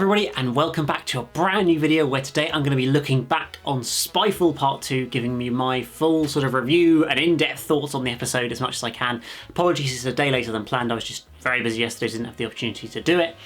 everybody, and welcome back to a brand new video where today I'm going to be looking back on Spyfall Part 2, giving you my full sort of review and in-depth thoughts on the episode as much as I can. Apologies, it's a day later than planned. I was just very busy yesterday, didn't have the opportunity to do it.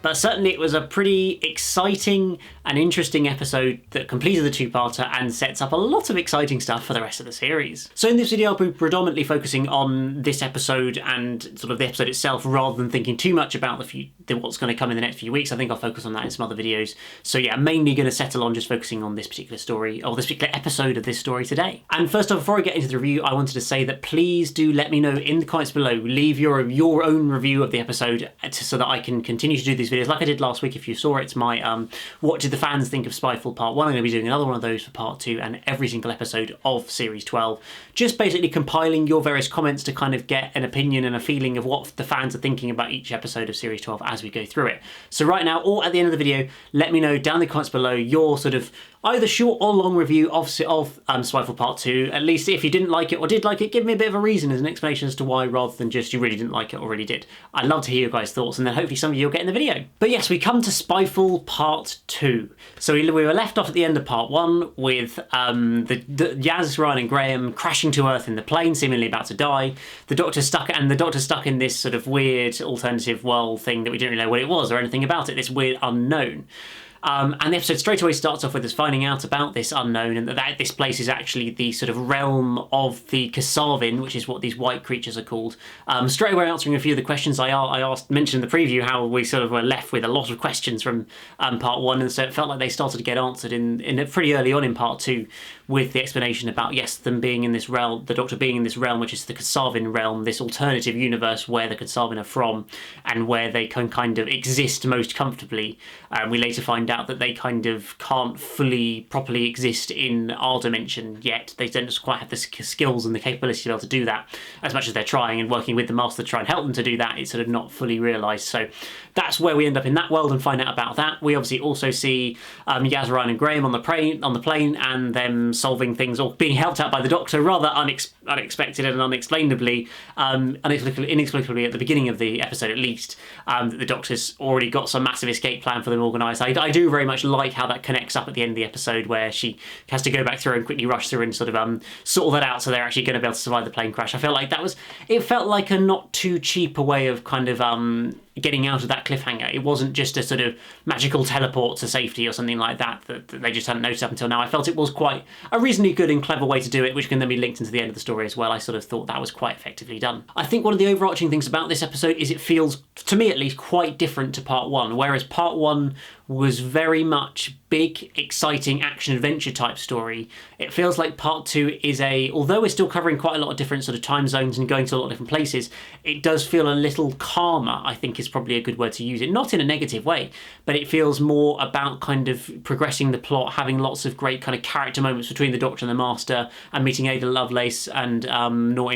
But certainly it was a pretty exciting and interesting episode that completed the two-parter and sets up a lot of exciting stuff for the rest of the series. So in this video I'll be predominantly focusing on this episode and sort of the episode itself rather than thinking too much about what's going to come in the next few weeks. I think I'll focus on that in some other videos. So yeah, I'm mainly going to settle on just focusing on this particular story, or this particular episode of this story today. And first off, before I get into the review, I wanted to say that please do let me know in the comments below, leave your own review of the episode so that I can continue to do these videos like I did last week. If you saw it, it's my what did the fans think of Spyfall Part 1. I'm going to be doing another one of those for Part 2 and every single episode of Series 12. Just basically compiling your various comments to kind of get an opinion and a feeling of what the fans are thinking about each episode of Series 12 as we go through it. So right now, or at the end of the video, let me know down in the comments below your sort of either short or long review of Spyfall Part 2. At least if you didn't like it or did like it, give me a bit of a reason as an explanation as to why, rather than just you really didn't like it or really did. I'd love to hear your guys' thoughts, and then hopefully some of you will get in the video. But yes, we come to Spyfall Part 2. So we were left off at the end of Part 1 with the Yaz, Ryan and Graham crashing to Earth in the plane, seemingly about to die. The Doctor's stuck in this sort of weird alternative world thing that we didn't really know what it was or anything about it, this weird unknown. And the episode straight away starts off with us finding out about this unknown and that this place is actually the sort of realm of the Kasavin, which is what these white creatures are called. Straight away answering a few of the questions I mentioned in the preview, how we sort of were left with a lot of questions from Part 1, and so it felt like they started to get answered in pretty early on in Part 2 with the explanation about, yes, them being in this realm, the Doctor being in this realm, which is the Kasavin realm, this alternative universe where the Kasavin are from and where they can kind of exist most comfortably. We later find out that they kind of can't properly exist in our dimension yet. They don't quite have the skills and the capability to be able to do that as much as they're trying, and working with the Master to try and help them to do that. It's sort of not fully realised. So that's where we end up in that world and find out about that. We obviously also see Yaz, Ryan and Graham on the plane and them solving things or being helped out by the Doctor rather unexpected and inexplicably at the beginning of the episode at least, that the Doctor's already got some massive escape plan for them organised. I do very much like how that connects up at the end of the episode, where she has to go back through and quickly rush through and sort of sort that out so they're actually going to be able to survive the plane crash. I felt like it felt like a not too cheap a way of kind of getting out of that cliffhanger. It wasn't just a sort of magical teleport to safety or something like that they just hadn't noticed up until now. I felt it was quite a reasonably good and clever way to do it, which can then be linked into the end of the story as well. I sort of thought that was quite effectively done. I think one of the overarching things about this episode is it feels, to me at least, quite different to Part 1, whereas Part 1 was very much big, exciting action-adventure type story. It feels like Part 2 is although we're still covering quite a lot of different sort of time zones and going to a lot of different places, it does feel a little calmer, I think is probably a good word to use it. Not in a negative way, but it feels more about kind of progressing the plot, having lots of great kind of character moments between the Doctor and the Master, and meeting Ada Lovelace and Noor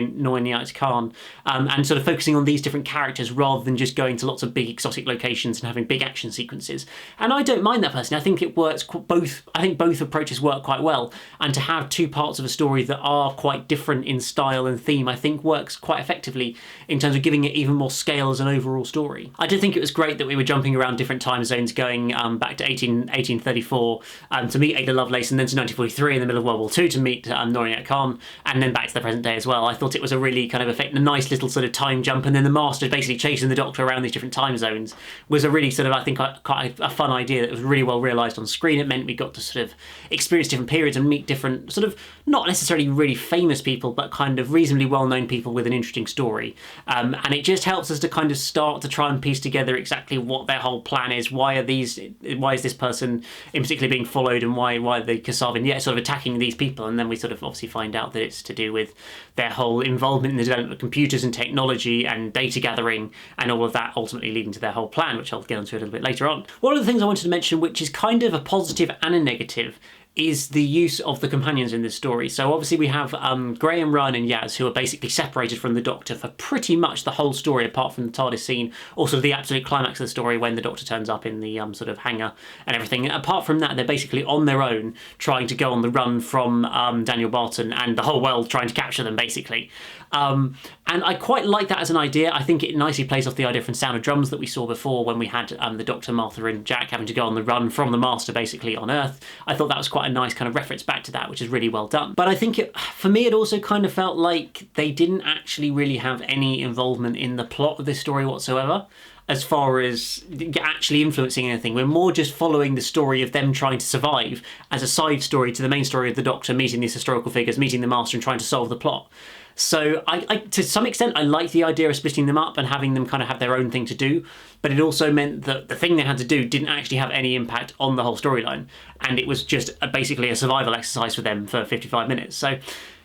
Khan, and sort of focusing on these different characters rather than just going to lots of big exotic locations and having big action sequences. And I don't mind that personally. I think it works both. I think both approaches work quite well, and to have two parts of a story that are quite different in style and theme, I think works quite effectively in terms of giving it even more scale as an overall story. I did think it was great that we were jumping around different time zones, going back to 1834 to meet Ada Lovelace, and then to 1943 in the middle of World War II to meet Noor Khan, and then back to the present day as well. I thought it was a really kind of a nice little sort of time jump, and then the Master basically chasing the Doctor around these different time zones was a really sort of, I think, quite a fun idea that was really well realised on screen. It meant we got to sort of experience different periods and meet different sort of, not necessarily really famous people, but kind of reasonably well-known people with an interesting story. And it just helps us to kind of start to try and piece together exactly what their whole plan is. Why is this person in particular being followed, and why are the Kasavin sort of attacking these people? And then we sort of obviously find out that it's to do with their whole involvement in the development of computers and technology and data gathering and all of that, ultimately leading to their whole plan, which I'll get onto a little bit later on. One of the things I wanted to mention, which is kind of a positive and a negative, is the use of the companions in this story. So obviously we have Graham, Ryan and Yaz, who are basically separated from the Doctor for pretty much the whole story, apart from the TARDIS scene, also the absolute climax of the story when the Doctor turns up in the sort of hangar and everything. Apart from that, they're basically on their own, trying to go on the run from Daniel Barton and the whole world trying to capture them, basically. And I quite like that as an idea. I think it nicely plays off the idea from Sound of Drums that we saw before when we had the Doctor, Martha and Jack having to go on the run from the Master, basically, on Earth. I thought that was quite a nice kind of reference back to that, which is really well done. But I think, for me, it also kind of felt like they didn't actually really have any involvement in the plot of this story whatsoever, as far as actually influencing anything. We're more just following the story of them trying to survive as a side story to the main story of the Doctor meeting these historical figures, meeting the Master and trying to solve the plot. So I to some extent, I like the idea of splitting them up and having them kind of have their own thing to do, but it also meant that the thing they had to do didn't actually have any impact on the whole storyline, and it was just basically a survival exercise for them for 55 minutes. So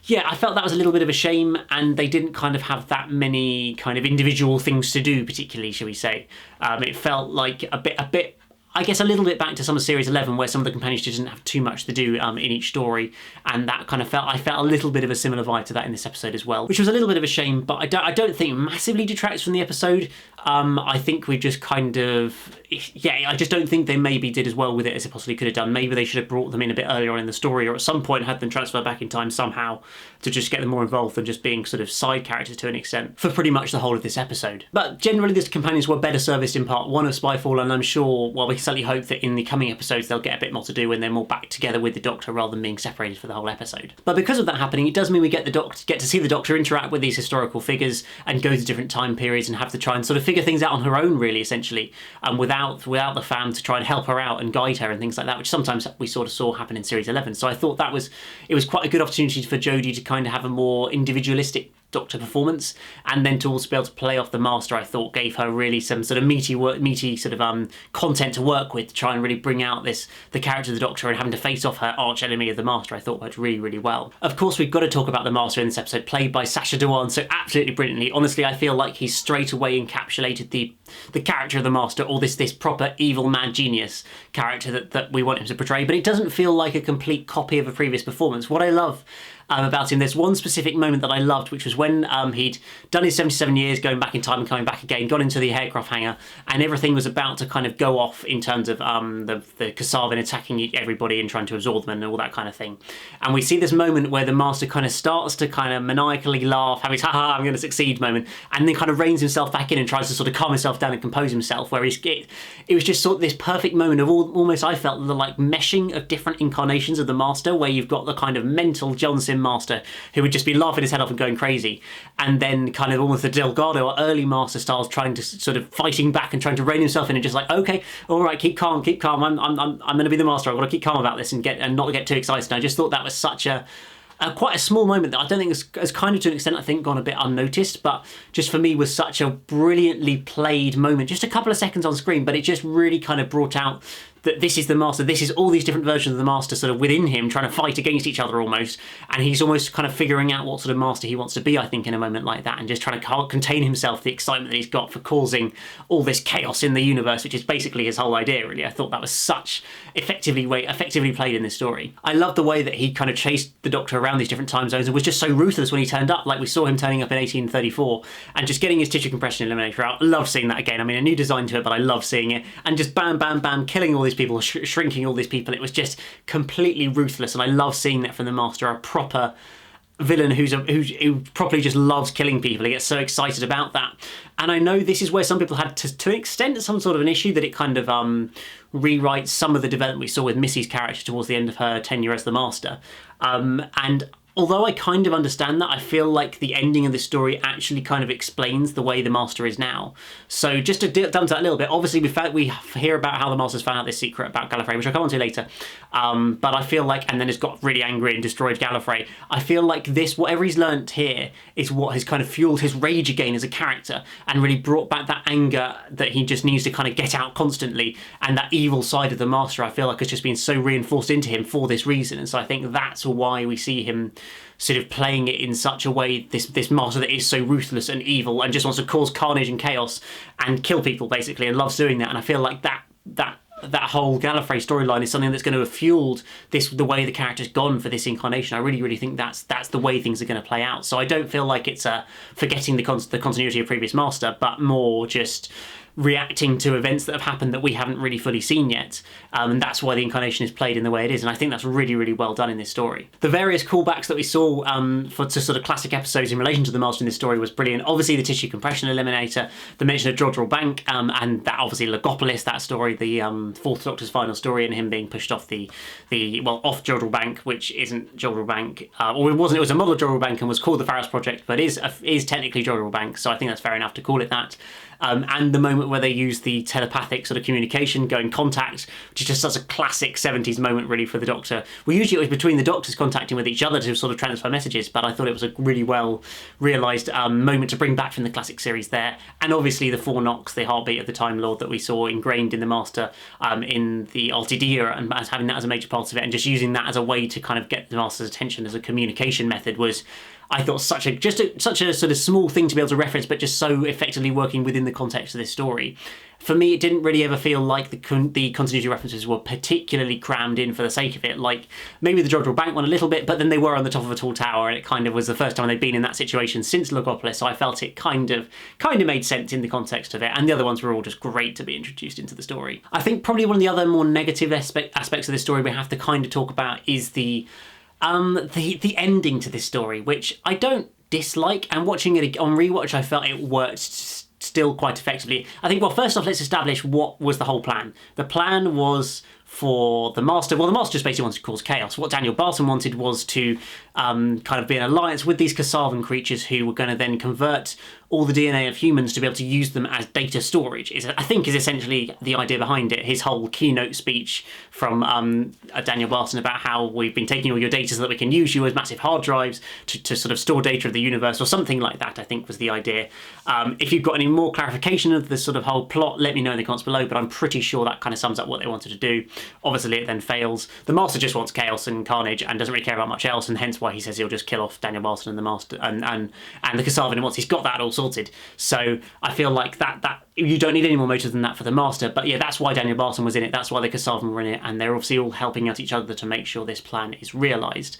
yeah, I felt that was a little bit of a shame, and they didn't kind of have that many kind of individual things to do, particularly, shall we say. It felt like a bit, I guess, a little bit back to some of Series 11, where some of the companions just didn't have too much to do in each story, and that kind of I felt a little bit of a similar vibe to that in this episode as well, which was a little bit of a shame, but I don't think massively detracts from the episode. I think we just kind of, yeah, I just don't think they maybe did as well with it as they possibly could have done. Maybe they should have brought them in a bit earlier on in the story, or at some point had them transfer back in time somehow to just get them more involved than just being sort of side characters to an extent for pretty much the whole of this episode. But generally, the companions were better serviced in part 1 of Spyfall, and I'm sure, well, we certainly hope that in the coming episodes they'll get a bit more to do when they're more back together with the Doctor rather than being separated for the whole episode. But because of that happening, it does mean we get to see the Doctor interact with these historical figures and go to different time periods and have to try and sort of figure things out on her own, really, essentially, without the fam to try and help her out and guide her and things like that, which sometimes we sort of saw happen in Series 11. So I thought it was quite a good opportunity for Jodie to kind of have a more individualistic Doctor performance, and then to also be able to play off the Master. I thought gave her really some sort of meaty sort of content to work with to try and really bring out the character of the Doctor, and having to face off her arch enemy of the Master. I thought worked really, really well. Of course, we've got to talk about the Master in this episode, played by Sacha Dhawan so absolutely brilliantly. Honestly, I feel like he's straight away encapsulated the character of the Master, or this proper evil mad genius character that we want him to portray. But it doesn't feel like a complete copy of a previous performance. What I love about him, there's one specific moment that I loved, which was when he'd done his 77 years, going back in time and coming back again, got into the aircraft hangar, and everything was about to kind of go off in terms of the Kasavin attacking everybody and trying to absorb them and all that kind of thing. And we see this moment where the Master kind of starts to kind of maniacally laugh, having his haha, I'm going to succeed moment, and then kind of reins himself back in and tries to sort of calm himself down and compose himself, where it was just sort of this perfect moment of almost, I felt, the like meshing of different incarnations of the Master, where you've got the kind of mental Johnson Master who would just be laughing his head off and going crazy, and then kind of almost the Delgado or early Master styles trying to sort of fighting back and trying to rein himself in and just like, okay, all right, keep calm, I'm going to be the Master, I've got to keep calm about this and not get too excited. And I just thought that was such quite a small moment that I don't think has kind of, to an extent, I think, gone a bit unnoticed, but just for me was such a brilliantly played moment, just a couple of seconds on screen, but it just really kind of brought out that this is the Master, this is all these different versions of the Master sort of within him trying to fight against each other almost, and he's almost kind of figuring out what sort of Master he wants to be, I think, in a moment like that, and just trying to contain himself, the excitement that he's got for causing all this chaos in the universe, which is basically his whole idea, really. I thought that was such effectively played in this story. I love the way that he kind of chased the Doctor around these different time zones and was just so ruthless when he turned up, like we saw him turning up in 1834 and just getting his tissue compression eliminator out. Love seeing that again. I mean, a new design to it, but I love seeing it, and just bam, bam, bam, killing all these people, shrinking all these people. It was just completely ruthless, and I love seeing that from the Master, a proper villain who properly just loves killing people. He gets so excited about that. And I know this is where some people had to an extent some sort of an issue, that it kind of rewrites some of the development we saw with Missy's character towards the end of her tenure as the Master. And although I kind of understand that, I feel like the ending of this story actually kind of explains the way the Master is now. So just to dump that a little bit, obviously we hear about how the Master's found out this secret about Gallifrey, which I'll come on to later. But I feel like, and then has got really angry and destroyed Gallifrey. I feel like this, whatever he's learnt here, is what has kind of fueled his rage again as a character, and really brought back that anger that he just needs to kind of get out constantly, and that evil side of the Master, I feel like, has just been so reinforced into him for this reason. And so I think that's why we see him sort of playing it in such a way, this Master that is so ruthless and evil and just wants to cause carnage and chaos and kill people, basically, and loves doing that. And I feel like that that whole Gallifrey storyline is something that's going to have fueled the way the character's gone for this incarnation. I really think that's the way things are going to play out. So I don't feel like it's forgetting the continuity of previous Master, but more just reacting to events that have happened that we haven't really fully seen yet. And that's why the incarnation is played in the way it is. And I think that's really well done in this story. The various callbacks that we saw to sort of classic episodes in relation to the Master in this story was brilliant. Obviously the tissue compression eliminator, the mention of Jodrell Bank, and that obviously Logopolis, that story, the Fourth Doctor's final story, and him being pushed off off Jodrell Bank, which isn't Jodrell Bank, or it wasn't. It was a model of Jodrell Bank and was called the Faros Project, but is technically Jodrell Bank. So I think that's fair enough to call it that. And the moment where they use the telepathic sort of communication, going contact, which is just such a classic 70s moment really for the Doctor. Well, usually it was between the Doctors contacting with each other to sort of transfer messages, but I thought it was a really well realised moment to bring back from the classic series there. And obviously the 4 knocks, the heartbeat of the Time Lord that we saw ingrained in the Master in the RTD era, and as having that as a major part of it, and just using that as a way to kind of get the Master's attention as a communication method was, I thought, such a sort of small thing to be able to reference, but just so effectively working within the context of this story. For me, it didn't really ever feel like the continuity references were particularly crammed in for the sake of it. Like maybe the Jodrell Bank one a little bit, but then they were on the top of a tall tower, and it kind of was the first time they'd been in that situation since Logopolis. So I felt it kind of made sense in the context of it. And the other ones were all just great to be introduced into the story. I think probably one of the other more negative aspects of this story we have to kind of talk about is the ending to this story, which I don't dislike, and watching it on rewatch I felt it worked still quite effectively. I think, well, first off, let's establish what was the whole plan. The plan was for the Master, well, the Master just basically wanted to cause chaos. What Daniel Barton wanted was to kind of be an alliance with these Kasavan creatures who were going to then convert all the DNA of humans to be able to use them as data storage, I think is essentially the idea behind it. His whole keynote speech from Daniel Barton about how we've been taking all your data so that we can use you as massive hard drives to sort of store data of the universe, or something like that, I think was the idea. If you've got any more clarification of the sort of whole plot, let me know in the comments below, but I'm pretty sure that kind of sums up what they wanted to do. Obviously it then fails. The Master just wants chaos and carnage and doesn't really care about much else, and hence why he says he'll just kill off Daniel Barton and the Master and the Kasavan once he's got that all sorted. So I feel like that you don't need any more motive than that for the Master. But yeah, that's why Daniel Barton was in it, that's why the Kasavan were in it, and they're obviously all helping out each other to make sure this plan is realised.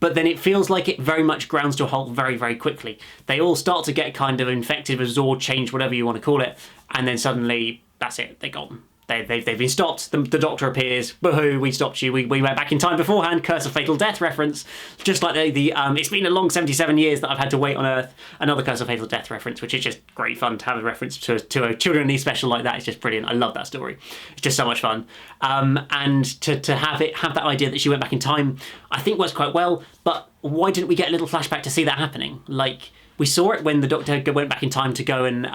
But then it feels like it very much grounds to a halt very quickly. They all start to get kind of infected, absorbed, changed, whatever you want to call it, and then suddenly that's it, they're gone. They've been stopped. The Doctor appears. Boohoo! We stopped you. We went back in time beforehand. Curse of Fatal Death reference. Just like it's been a long 77 years that I've had to wait on Earth. Another Curse of Fatal Death reference, which is just great fun to have a reference to a Children Need special like that. It's just brilliant. I love that story. It's just so much fun. And to have that idea that she went back in time, I think works quite well. But why didn't we get a little flashback to see that happening? Like we saw it when the Doctor went back in time to go and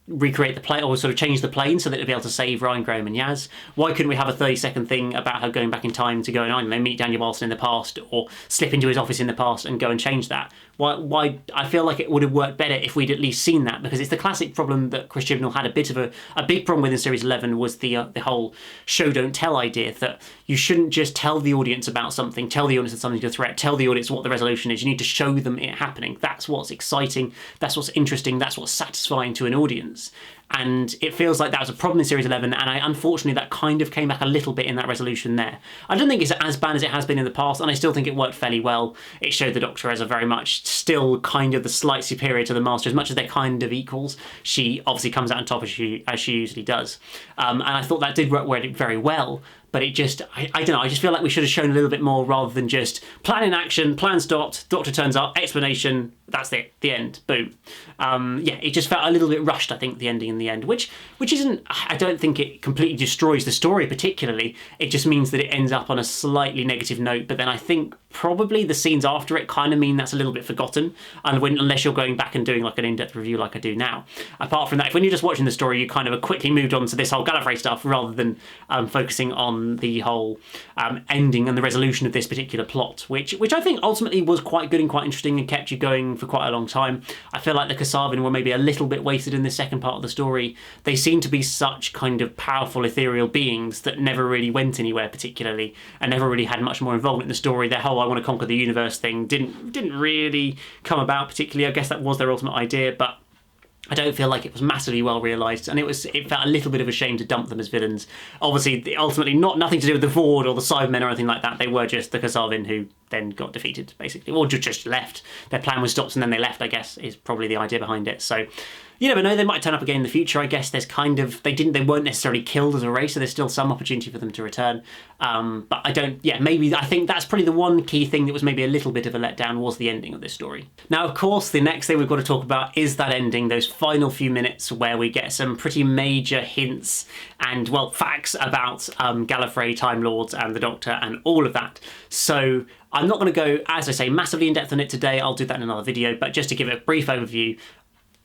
recreate the plane, or sort of change the plane so that it'd be able to save Ryan, Graham and Yaz. Why couldn't we have a 30-second thing about her going back in time to go and, I don't know, meet Daniel Barton in the past, or slip into his office in the past and go and change that? Why? I feel like it would have worked better if we'd at least seen that, because it's the classic problem that Chris Chibnall had a big problem with in Series 11, was the whole show don't tell idea, that you shouldn't just tell the audience about something, tell the audience that something's a threat, tell the audience what the resolution is. You need to show them it happening. That's what's exciting, that's what's interesting, that's what's satisfying to an audience. And it feels like that was a problem in Series 11, and unfortunately that kind of came back a little bit in that resolution there. I don't think it's as bad as it has been in the past, and I still think it worked fairly well. It showed the Doctor as a very much still kind of the slight superior to the Master, as much as they're kind of equals. She obviously comes out on top as she usually does. And I thought that did work very well. But it just, I don't know, I just feel like we should have shown a little bit more rather than just plan in action, plan stopped, Doctor turns up, explanation, that's it, the end, boom. Yeah, it just felt a little bit rushed, I think, the ending in the end, which isn't, I don't think it completely destroys the story particularly. It just means that it ends up on a slightly negative note, but then I think probably the scenes after it kind of mean that's a little bit forgotten, unless you're going back and doing like an in-depth review like I do now. Apart from that, when you're just watching the story, you kind of quickly moved on to this whole Gallifrey stuff rather than focusing on the whole ending and the resolution of this particular plot, which I think ultimately was quite good and quite interesting and kept you going for quite a long time. I feel like the Kasavan were maybe a little bit wasted in the second part of the story. They seem to be such kind of powerful ethereal beings that never really went anywhere particularly, and never really had much more involvement in the story. Their whole I want to conquer the universe thing didn't really come about particularly. I guess that was their ultimate idea, but I don't feel like it was massively well realised, and it felt a little bit of a shame to dump them as villains. Obviously, ultimately, nothing to do with the Vord or the Cybermen or anything like that. They were just the Kasavin who then got defeated, basically, or just left. Their plan was stopped and then they left, I guess, is probably the idea behind it. So you never know, they might turn up again in the future. I guess there's they weren't necessarily killed as a race, so there's still some opportunity for them to return. But I think that's probably the one key thing that was maybe a little bit of a letdown, was the ending of this story. Now, of course, the next thing we've got to talk about is that ending, those final few minutes where we get some pretty major hints and, well, facts about Gallifrey, Time Lords and the Doctor and all of that. So I'm not going to go, as I say, massively in depth on it today. I'll do that in another video, but just to give it a brief overview,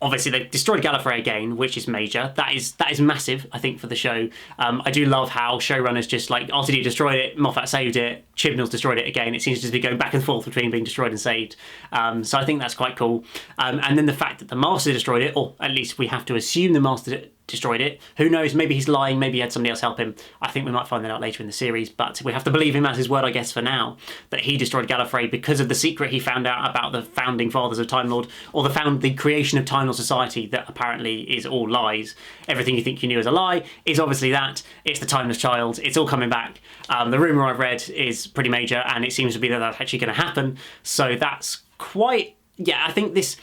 obviously they've destroyed Gallifrey again, which is major. That is massive, I think, for the show. I do love how showrunners just like, RTD destroyed it, Moffat saved it, Chibnall's destroyed it again. It seems to just be going back and forth between being destroyed and saved. So I think that's quite cool. And then the fact that the Master destroyed it, or at least we have to assume the Master destroyed it. Who knows, maybe he's lying, maybe he had somebody else help him. I think we might find that out later in the series, but we have to believe him at his word, I guess, for now, that he destroyed Gallifrey because of the secret he found out about the founding fathers of Time Lord, or the creation of Time Lord Society, that apparently is all lies. Everything you think you knew is a lie is obviously that. It's the Timeless Child. It's all coming back. The rumour I've read is pretty major, and it seems to be that that's actually going to happen. So that's quite... yeah, I think this...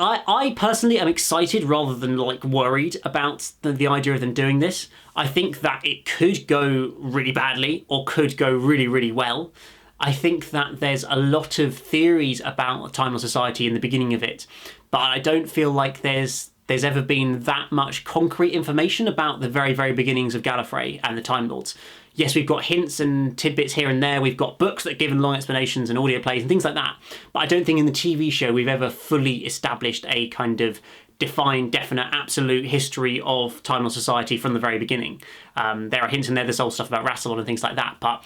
I personally am excited rather than like worried about the idea of them doing this. I think that it could go really badly or could go really, really well. I think that there's a lot of theories about Time Lord Society in the beginning of it, but I don't feel like there's ever been that much concrete information about the very, very beginnings of Gallifrey and the Time Lords. Yes, we've got hints and tidbits here and there. We've got books that are given long explanations and audio plays and things like that. But I don't think in the TV show we've ever fully established a kind of defined, definite, absolute history of Time Lord Society from the very beginning. There are hints in there. There's all stuff about Rassilon and things like that, but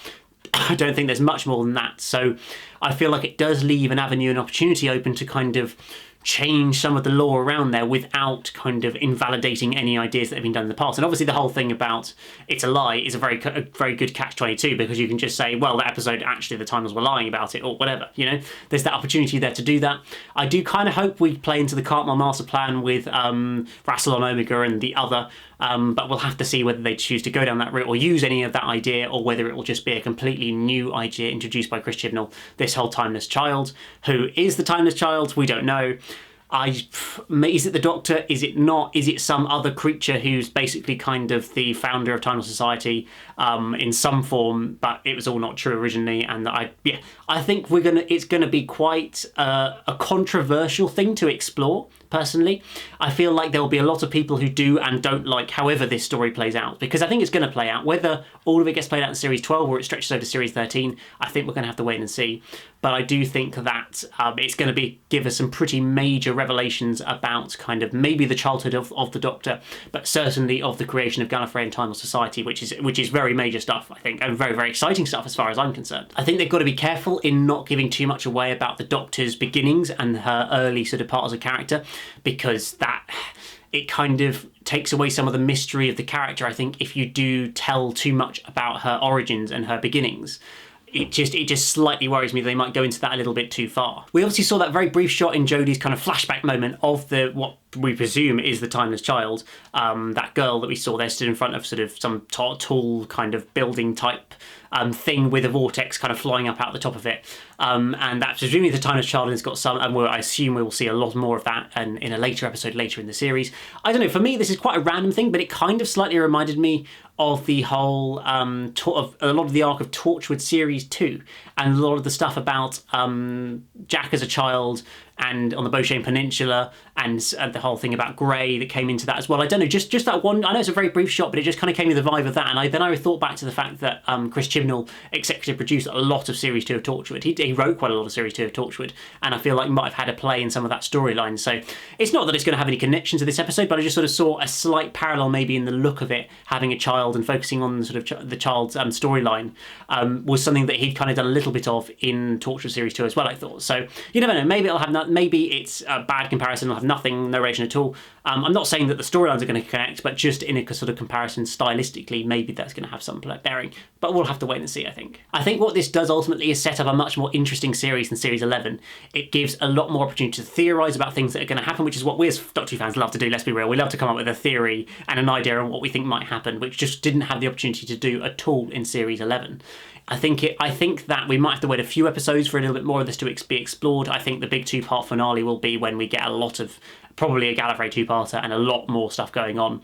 I don't think there's much more than that. So I feel like it does leave an avenue and opportunity open to kind of change some of the lore around there without kind of invalidating any ideas that have been done in the past. And obviously the whole thing about it's a lie is a very good catch-22, because you can just say, well, that episode actually the Timers were lying about it or whatever, you know. There's that opportunity there to do that. I do kind of hope we play into the Cartmel master plan with Rassilon Omega and the other, but we'll have to see whether they choose to go down that route or use any of that idea, or whether it will just be a completely new idea introduced by Chris Chibnall, this whole Timeless Child. Who is the Timeless Child? We don't know. Is it the Doctor? Is it not? Is it some other creature who's basically kind of the founder of Time Lord Society in some form, but it was all not true originally? And I think it's gonna be quite a controversial thing to explore. Personally, I feel like there will be a lot of people who do and don't like however this story plays out, because I think it's going to play out. Whether all of it gets played out in Series 12 or it stretches over to Series 13, I think we're going to have to wait and see. But I do think that it's going to give us some pretty major revelations about kind of maybe the childhood of the Doctor, but certainly of the creation of Gallifrey and Time Lord Society, which is very major stuff, I think, and very, very exciting stuff as far as I'm concerned. I think they've got to be careful in not giving too much away about the Doctor's beginnings and her early sort of part as a character, because it kind of takes away some of the mystery of the character, I think, if you do tell too much about her origins and her beginnings. It just slightly worries me they might go into that a little bit too far. We obviously saw that very brief shot in Jodie's kind of flashback moment of what we presume is the Timeless Child. That girl that we saw there stood in front of sort of some tall kind of building type thing with a vortex kind of flying up out the top of it. And that's presumably the Timeless Child, and it's got some, and I assume we will see a lot more of that in a later episode later in the series. I don't know, for me this is quite a random thing, but it kind of slightly reminded me of the whole of a lot of the arc of Torchwood Series 2, and a lot of the stuff about Jack as a child and on the Beauchene Peninsula, and the whole thing about Grey that came into that as well. I don't know, just that one, I know it's a very brief shot, but it just kind of came with the vibe of that, and then I thought back to the fact that Chris Chibnall executive produced a lot of Series 2 of Torchwood. He wrote quite a lot of Series 2 of Torchwood, and I feel like he might have had a play in some of that storyline. So it's not that it's going to have any connection to this episode, but I just sort of saw a slight parallel maybe in the look of it, having a child and focusing on the sort of the child's storyline was something that he'd kind of done a little bit of in Torchwood Series 2 as well, I thought. So you never know, maybe it'll have maybe it's a bad comparison, will have nothing, no relation at all. I'm not saying that the storylines are going to connect, but just in a sort of comparison stylistically, maybe that's going to have some bearing. But we'll have to wait and see, I think. I think what this does ultimately is set up a much more interesting series than Series 11. It gives a lot more opportunity to theorise about things that are going to happen, which is what we as Doctor Who fans love to do, let's be real. We love to come up with a theory and an idea on what we think might happen, which just didn't have the opportunity to do at all in Series 11. I think that we might have to wait a few episodes for a little bit more of this to be explored. I think the big two-part finale will be when we get a lot of, probably a Gallifrey two-parter and a lot more stuff going on.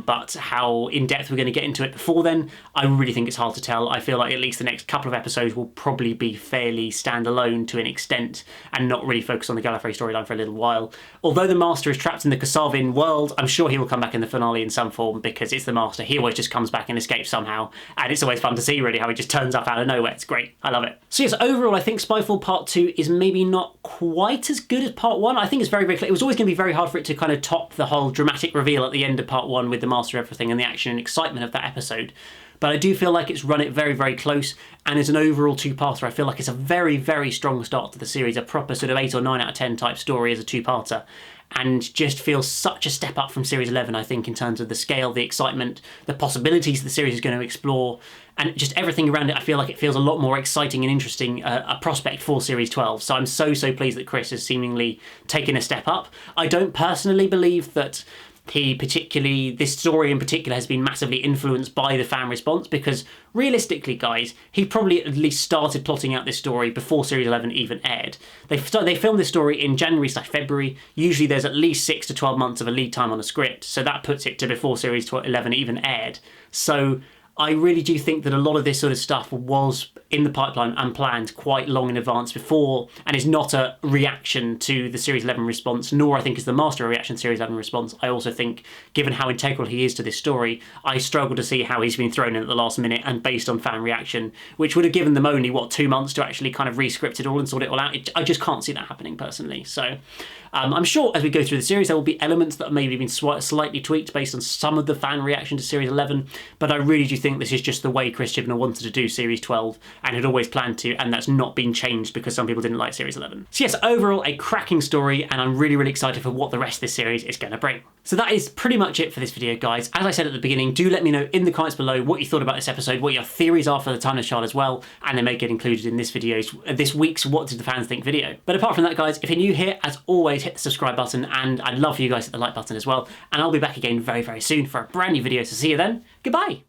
But how in-depth we're going to get into it before then, I really think it's hard to tell. I feel like at least the next couple of episodes will probably be fairly standalone to an extent and not really focus on the Gallifrey storyline for a little while. Although the Master is trapped in the Kasavin world, I'm sure he will come back in the finale in some form because it's the Master. He always just comes back and escapes somehow, and it's always fun to see really how he just turns up out of nowhere. It's great. I love it. So yes, overall I think Spyfall Part 2 is maybe not quite as good as Part 1. I think it's very, very clear. It was always going to be very hard for it to kind of top the whole dramatic reveal at the end of Part 1 with the Master of Everything and the action and excitement of that episode. But I do feel like it's run it very, very close, and as an overall two-parter, I feel like it's a very, very strong start to the series, a proper sort of 8 or 9 out of 10 type story as a two-parter, and just feels such a step up from Series 11, I think, in terms of the scale, the excitement, the possibilities the series is going to explore, and just everything around it. I feel like it feels a lot more exciting and interesting, a prospect for Series 12. So I'm so pleased that Chris has seemingly taken a step up. I don't personally believe that this story in particular has been massively influenced by the fan response, because realistically, guys, he probably at least started plotting out this story before Series 11 even aired. They filmed this story in January/February. Usually there's at least 6 to 12 months of a lead time on a script, so that puts it to before Series 11 even aired. So I really do think that a lot of this sort of stuff was in the pipeline and planned quite long in advance before, and is not a reaction to the Series 11 response, nor I think is the Master a reaction to Series 11 response. I also think, given how integral he is to this story, I struggle to see how he's been thrown in at the last minute and based on fan reaction, which would have given them only, 2 months to actually kind of re-script it all and sort it all out. I just can't see that happening personally. So I'm sure as we go through the series there will be elements that have maybe been slightly tweaked based on some of the fan reaction to Series 11, but I really do think this is just the way Chris Chibnall wanted to do Series 12 and had always planned to, and that's not been changed because some people didn't like Series 11. So yes, overall a cracking story, and I'm really excited for what the rest of this series is going to bring. So that is pretty much it for this video, guys. As I said at the beginning, do let me know in the comments below what you thought about this episode, what your theories are for the Timeless Child as well, and they may get included in this week's What Did the Fans Think video. But apart from that, guys, if you're new here, as always, hit the subscribe button, and I'd love for you guys to hit the like button as well, and I'll be back again very soon for a brand new video, so see you then. Goodbye!